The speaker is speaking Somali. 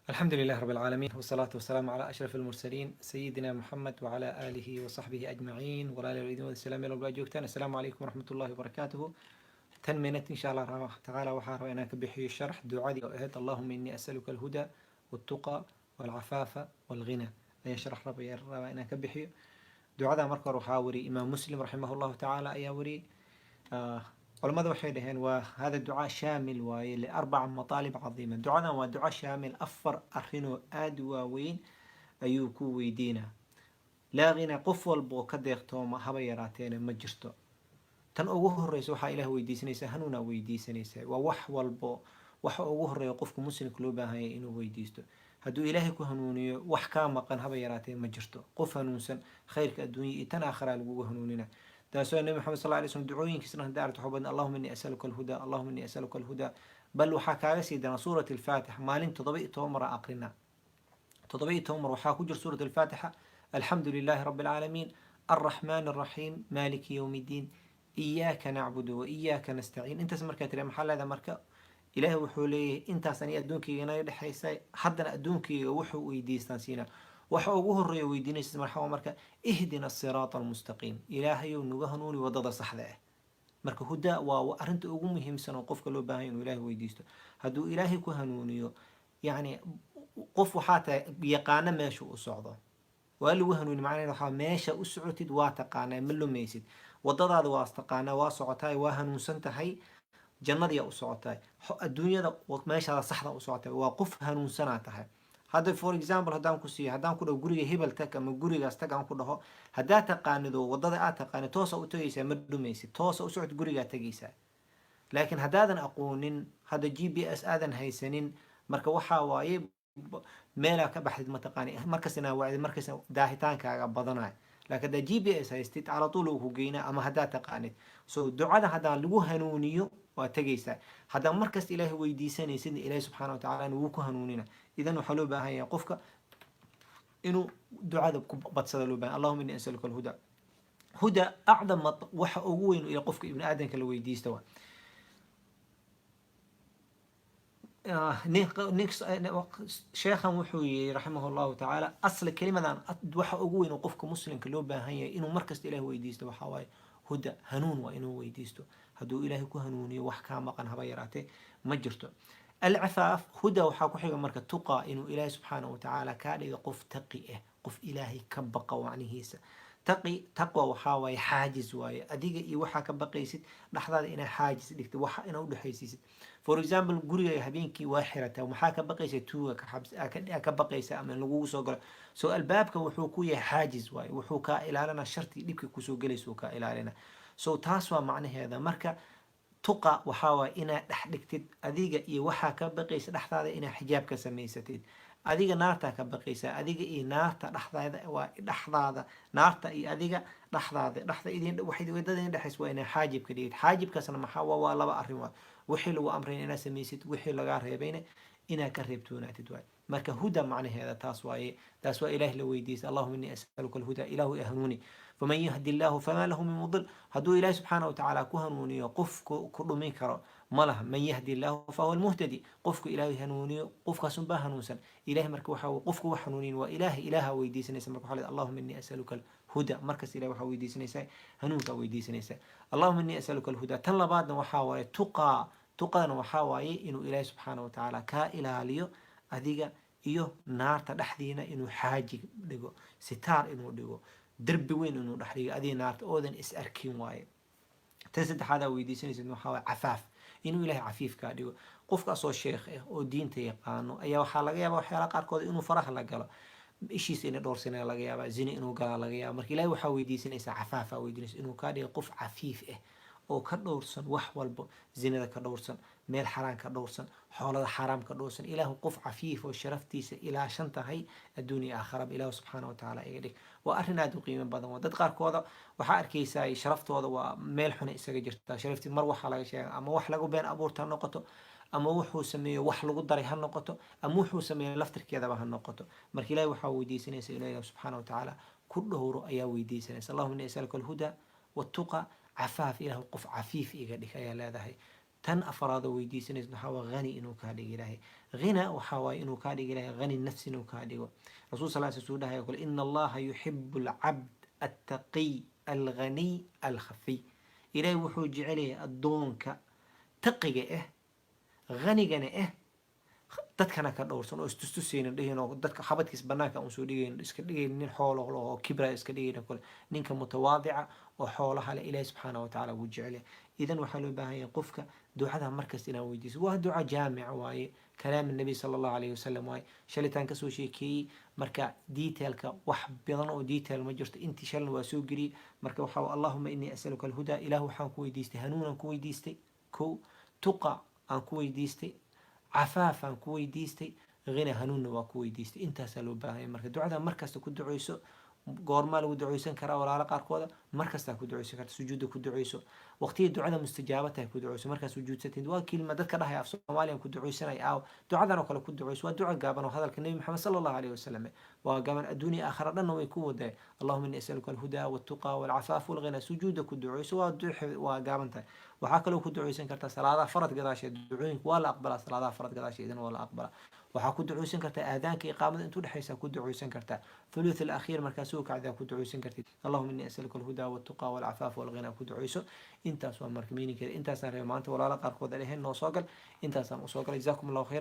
الحمد لله رب العالمين والصلاة والسلام على أشرف المرسلين سيدنا محمد وعلى آله وصحبه أجمعين ولا الذين والسلام يلا جوجتان. السلام عليكم ورحمة الله وبركاته. تنمينت إن شاء الله تعالى وحار وأنا كبحي الشرح دعادي وإهد اللهم إني أسألك الهدى والتقى والعفاف والغنى. أي شرح ربي أنا كبحي دعاء مركر وحاوري إمام مسلم رحمه الله تعالى أيوري culamada waxay dhaheen waa hada ducaa shaamil waaye liarbaca mataalib cadiima. ducadan waa duco shaamil, afar arrinoo aada u waaweyn ayuu ku weydiinaa. laa ghina, qof walboo ka deeqtooma haba yaraateena ma jirto. tan ugu horeysa waxaa ilaah weydiisanaysaa, hanuunaa weydiisanaysaa. waa wax walbo waxa ugu horeeya qofka muslimka loo baahan yahay inuu weydiisto. hadduu ilaahay ku hanuuniyo wax kaa maqan haba yaraatee ma jirto. qof hanuunsan khayrka adduunya iyo tan aakhiraa lagugu hanuunina. تاسو النبي محمد صلى الله عليه وسلم دعوين كسرنا دارت حبنا اللهم إني أسألك الهدى اللهم إني أسألك الهدى. بل وحكى سيدنا سورة الفاتحة مالين تضبئت عمر أقرنا تضبئت عمر وحاكجر سورة الفاتحة. الحمد لله رب العالمين الرحمن الرحيم مالك يوم الدين إياك نعبد وإياك نستعين. أنت سمرك ترى محل هذا مركب إله وحوليه أنت سني أدونك يناير حيساي حدنا أدونك وحو ويديستانسينا waxa ugu horeeya weydiinaysa marxaba marka ihdina as-siraata al-mustaqim, ilaahayow nuga hanuuni wadada saxda ah. marka huda waa arinta ugu muhiimsan oo qofka loo baahan yahay inuu ilaahay weydiisto. hadduu ilaahay ku hanuuniyo yani qof waxaa tahay yaqaana meesha u socdo, waa lagu hanuuni macnaheedu waxaa meesha u socotid waa taqaanaa, ma lumaysid. wadadaada waa taqaanaa, waa socotaay, waa hanuunsan tahay, jannadii u socotaay, adduunyada meeshaada saxda u socotaay, waa qof hanuunsanaa tahay. هذا for example هدان كسي هدان كده جوري هبل تك أما جوري جاستك عن كده هدا تقاندو وضد تقاند توسع وتجيسه مدو ميسي توسع وسعد جوري تجيسه. لكن هدانا أقولن هذا GPS آذن هاي سنين مركب وحواي مالك بحث متقاني مركزنا وعد مركز داهتان كعبضنا. لكن ده GPS هيستيت على طول وهجينا أما هدا تقاند دعاء هدا لجو هنونيو وتجيسه. هذا مركز إله ويديسني سيد إله سبحانه وتعالى وكو هنوننا. إذا وحلو بها هي قفك إنه دعاء بتصل له بها اللهم إني أسألك الهدى. هدى أعظم وحقوين إلى قفك ابن آدم كلو يديستوا. نيكس شيخ محوي رحمه الله تعالى أصل كلمة وحقوين وقفك مسلم كلو بها هي إنه مركز إله ويديستوا حواي هدى هنون وإنه ويديستوا. هدو إلهي كهنوني وحكا مقن هبيراته مجرته. العفاف هدى وحاكو حيغا مركا تقى إنه إلهي سبحانه وتعالى كالي قف تقيه قف إلهي كبقى وعنيهيسا. تقوى وحاوي حاجز واي أديق إي وحا كبقيسد لحظة إنا حاجز ديكت وحا إنا ودحيسيسد. فور إكزامبل قرية هبينكي واحرة ومحا كبقيسة توغا كبقيسة أمن لغو سوغل سو البابك وحوكوية حاجز واي وحوكا إلا لنا شرطي لبكي كسو قليسوكا إلا لنا سو تاسوا معنى هذا مركا تقى وحاوى إنا دحدكتد أديق إي وحا كبقيسة لحظة إنا حجاب كسميستد أديق نارتا كبقيسة أديق إي نارتا لحظة نارتا إي أديق لحظة إذن وحيد وددين دحس وإنا حاجب كديد حاجب كسنا محاوى ولا بأرموا وحي لو أمرين إنا سميست وحي لغار هيبين إنا كرهبتونا تدوال مركا هدى معنى هذا تاسوا إله لو يديس اللهم إني أسألك الهدى إله أهنوني فمن يهدي الله فما له من مضل. هدو إله سبحانه وتعالى كهنوني وقف كل منكر مله من يهدي الله فهو المهتدي قفك إله هنوني قفك سنبه هنوسا إله مركو حاو قفك وحنونين وإله ويديس نيسا مركو حالي اللهم إني أسألك الهدى مركز إله وحاو ويديس نيسا هنوك ويديس نيسا اللهم إني أسألك الهدى تلا بعدنا وحاوي تقى وحاوي إنه إله سبحانه وتعالى كإله ليو أذيك إيو نار تدحدينا إنه حاجي ديغو ستار إنه ديغو درب وين إنه دحديغ أذي نار أودن إسأركين واي تسد هذا ويديسنيس إنه حاوي عفاف إنه إله عفيف كاديو قفك أصو الشيخ أو دين تيقانو أيها وحالا جيابا وحيالا قاركود إنه فرح لقالا إشي سنة دور سنة لقيابا زيني إنه قالا لقيابا مركي إله وحا ويديسنيس عفافا ويديسنيس إنه كاديو قف عفيف oo ka dhowrsan wax walba zinada ka dhowrsan meel xaraan ka dhowrsan xoolada xaraam ka dhowrsan ilaahu qof cafiif oo sharaftiisa ilaashan tahay adduunya aakhiraba ilaahu subxaanahu watacaala iga dhig waa arrin aad u qiimo badan waa dad qaarkooda waxaa arkaysaa sharaftooda waa meel xuna isaga jirta sharaftii mar waxaa laga sheega ama wax lagu been abuurta ha noqoto ama wuxuu sameeyo wax lagu daray ha noqoto ama wuxuu sameeyo laftirkeedaba ha noqoto marka ilaahi waxaa weydiisanaysa ilaahi subxaanahu watacaala ku dhowro ayaa weydiisanaysa allahumma inni as'aluka alhuda والتقى عفاف إله قف عفيف إيجا ديك يا لا ده تن أفراد ويدي سنة نحو غني إنه كهذا إلهي غنى وحواي إنه كادي إلهي غني النفس إنه كادي رسول صلى الله عليه وسلم يقول إن الله يحب العبد التقي الغني الخفي إلهي وحوج عليه الدونك تقي غني جنا dadkana ka dhowrsan oo istustusaynin dhihin oo dadka xabadkiis banaanka uun soo dhigayn iska dhigayn nin xoolo oo kibra iska dhigayn kale ninka mutawaadica oo xoolaha leh ilaahay subxaanahu wa tacaala wuu jecel yahay idan waxaa loo baahan yahay qofka ducada markasta inaa weydiiso waa duca jaamic waaye kalaam nabi sala allahu alayhi wasalam waaye shalitaan kasoo sheekeeyey marka detailka wax badan oo detail ma jirto intii shalna waa soo geliyey marka waxaa allahuma inii asaluka alhudaa ilaah waxaan ku weydiistay hanuunaan ku weydiistay kow tuqa aan ku weydiistay عفافا كوي ديستي غنى هنون وكوي ديستي انت سالو باهي مركز دعاء مركز كو دعيسو goormaa lagu duceysan karaa walaalo qaarkooda markastaa ku duceysan karta sujuudda ku duceyso waqtiga ducada mustajaaba tahay ku duceyso markaa sujuudsatid waa kelima dadka dhahay af soomaaliyan ku duceysanay aaw ducadan oo kale ku duceyso waa duca gaaban oo hadalka nabi maxamed sala allahu alayhi wasalam waa gaaban adduunya aakhira dhanna way ku wadeen allahuma inni asaluka alhudaa waltuqa walcafaaf walghina sujuudda ku duceyso waa gaaban tahay waxaa kaloo ku duceysan kartaa salaadaha farad gadaasheed ducooyinka waa la aqbalaa salaadaha farad gadaasheedana waa la aqbalaa waxaa ku duceysan kartaa aadaanka iqaamada intuu dhexaysa ku duceysan kartaa thuluth al-akhir markaas uu kacdaa ku duceysan kartid allahumma inni as'aluka al-huda wat-tuqa wal-afaaf wal-ghina ku duceyso intaas waa marka meaning intaas aan reebo maanta walaalo qaarkood aan ahayn noo soo gal intaas aan u soo galay jazakumullahu khayran